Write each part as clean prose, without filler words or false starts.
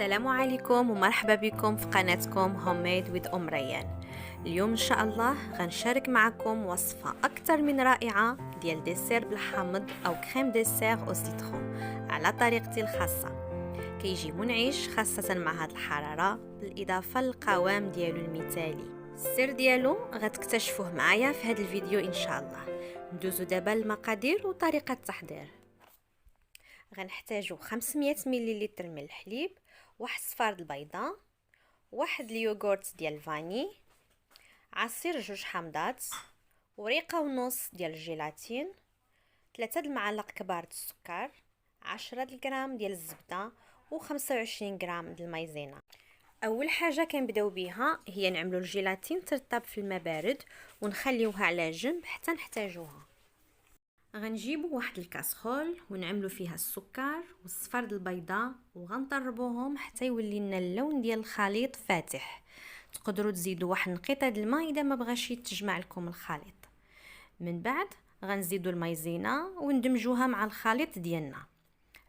السلام عليكم ومرحبا بكم في قناتكم هوميد ويز ام ريان. اليوم ان شاء الله غنشارك معكم وصفه اكثر من رائعه ديال ديسير بالحامض او كريم ديسير او سيترون على طريقتي الخاصه. كيجي منعش خاصه مع هاد الحراره، بالاضافه للقوام ديالو المثالي. السر ديالو غتكتشفوه معايا في هاد الفيديو ان شاء الله. ندوزو دابا المقادير وطريقه التحضير. غنحتاجو 500 ملل من الحليب، واحد صفار البيضه، واحد اليوغورت ديال الفاني، عصير 2 حامضات، وريقه ونص ديال الجيلاتين، 3 المعالق كبار د السكر، 10 غرام ديال الزبده، و25 غرام د المايزينا. اول حاجه كنبداو بها هي نعملو الجيلاتين ترطب في الماء بارد ونخليوها على جنب حتى نحتاجوها. غنجيبوا واحد الكاسرول ونعملوا فيها السكر والصفار د البيضه وغنطربوهم حتى يولي لنا اللون ديال الخليط فاتح. تقدروا تزيدوا واحد نقيطه د الماء اذا ما بغاش يتجمع لكم الخليط. من بعد غنزيدوا المايزينا وندمجوها مع الخليط ديالنا.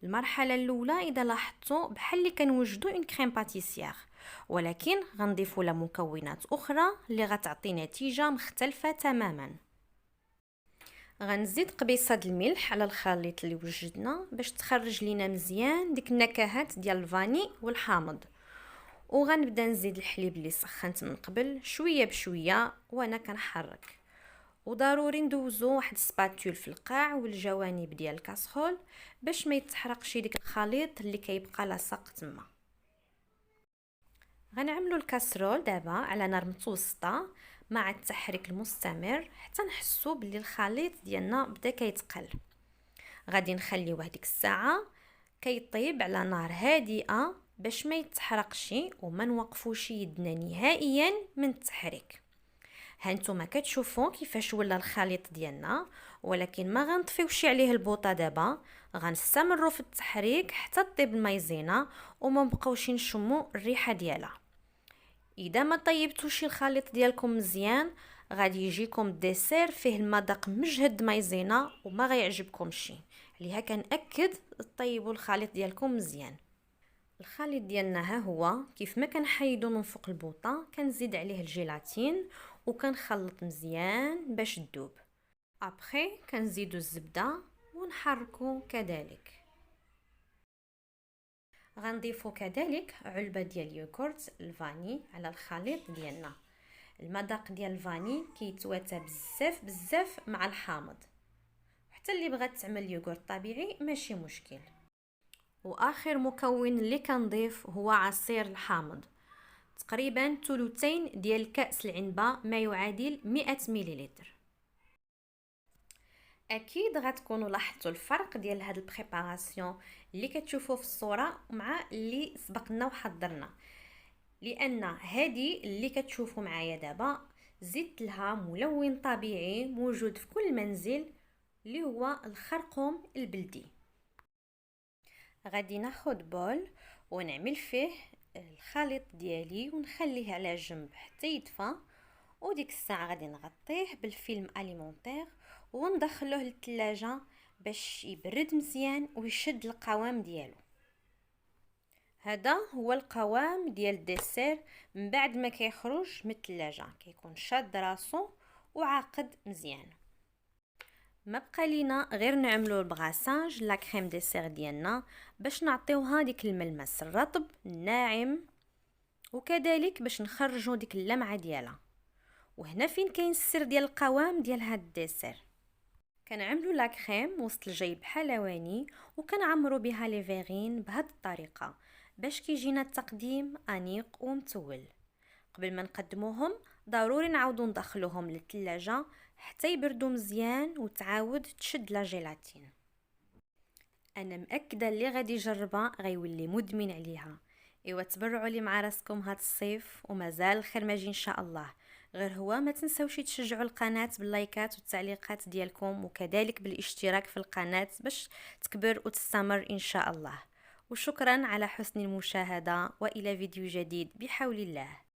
المرحله الاولى اذا لاحظتوا بحال اللي كنوجدوا اون كريم باتيسيير، ولكن غنضيفوا لها مكونات اخرى اللي غتعطي نتيجه مختلفه تماما. غنزيد قبيصه د الملح على الخليط اللي وجدنا باش تخرج لينا مزيان ديك النكهات ديال الفاني والحامض. وغنبدا نزيد الحليب اللي سخنت من قبل شويه بشويه وانا كنحرك. وضروري ندوزو واحد سباتول في القاع والجوانب ديال الكاسرول باش ما يتحرقش ديك الخليط اللي كيبقى لاصق تما. غنعملو الكاسرول دابا على نار متوسطه مع التحريك المستمر حتى نحسو بلي الخليط ديالنا بدا كيتقل. غادي نخليوه ديك الساعه كيطيب على نار هادئه باش ما يتحرقش وما نوقفوش يدنا نهائيا من التحريك. هانتوما كتشوفوا كيفاش ولا الخليط ديالنا، ولكن ما غنطفيوش عليه البوطه دابا. غنستمروا في التحريك حتى طيب المايزينا وما نبقاوش نشموا الريحه ديالها. اذا ما طيبتوش الخليط ديالكم مزيان غادي يجيكم الديسير فيه المذاق مجهد مايزينا وما غيعجبكمش. عليها كنأكد طيبوا الخليط ديالكم مزيان. الخليط ديالنا ها هو كيف ما كنحيدو من فوق البوطه كنزيد عليه الجيلاتين وكنخلط مزيان باش تذوب. ابخي كنزيدو الزبده ونحركو كذلك. غنضيفو كذلك علبه ديال يوغورت الفاني على الخليط ديالنا. المذاق ديال الفاني كيتواتى بزاف مع الحامض. حتى اللي بغات تعمل يوغورت طبيعي ماشي مشكل. واخر مكون اللي كنضيف هو عصير الحامض، تقريبا ثلثين ديال كاس العنبه ما يعادل 100 مليلتر. اكيد غتكونوا لاحظتوا الفرق ديال هاد البريباراسيون اللي كتشوفوا في الصوره مع اللي سبقنا وحضرنا، لان هذه اللي كتشوفوا معايا دابا زدت لها ملون طبيعي موجود في كل منزل اللي هو الخرقوم البلدي. غادي ناخد بول ونعمل فيه الخليط ديالي ونخليه على جنب حتى يدفى، وديك الساعه غادي نغطيه بالفيلم اليمونتير وندخلوه للثلاجه باش يبرد مزيان ويشد القوام ديالو. هذا هو القوام ديال الديسير من بعد ما كيخرج من الثلاجه، كيكون شاد راسو وعاقد مزيان. ما بقى لينا غير نعملو البغاساج لا كريم ديسير ديالنا باش نعطيوها ديك الملمس الرطب الناعم، وكذلك باش نخرجوا ديك اللمعه ديالها. وهنا فين كاين السر ديال القوام ديال هاد الديسير. كنعملوا لا كريم وسط الجيب حلواني وكنعمروا بها لي فيغين بهاد الطريقه باش كيجينا التقديم انيق ومتول. قبل ما نقدموهم ضروري نعاودوا ندخلوهم للثلاجه حتى يبردوا مزيان وتعاود تشد لا جيلاتين. انا مأكده اللي غادي يجربها غيولي مدمن عليها. ايوا تبرعوا لي مع راسكم هاد الصيف ومازال الخير ما جي ان شاء الله. غير هو ما تنساوش تشجعوا القناه باللايكات والتعليقات ديالكم وكذلك بالاشتراك في القناه باش تكبر وتستمر ان شاء الله. وشكرا على حسن المشاهده والى فيديو جديد بحول الله.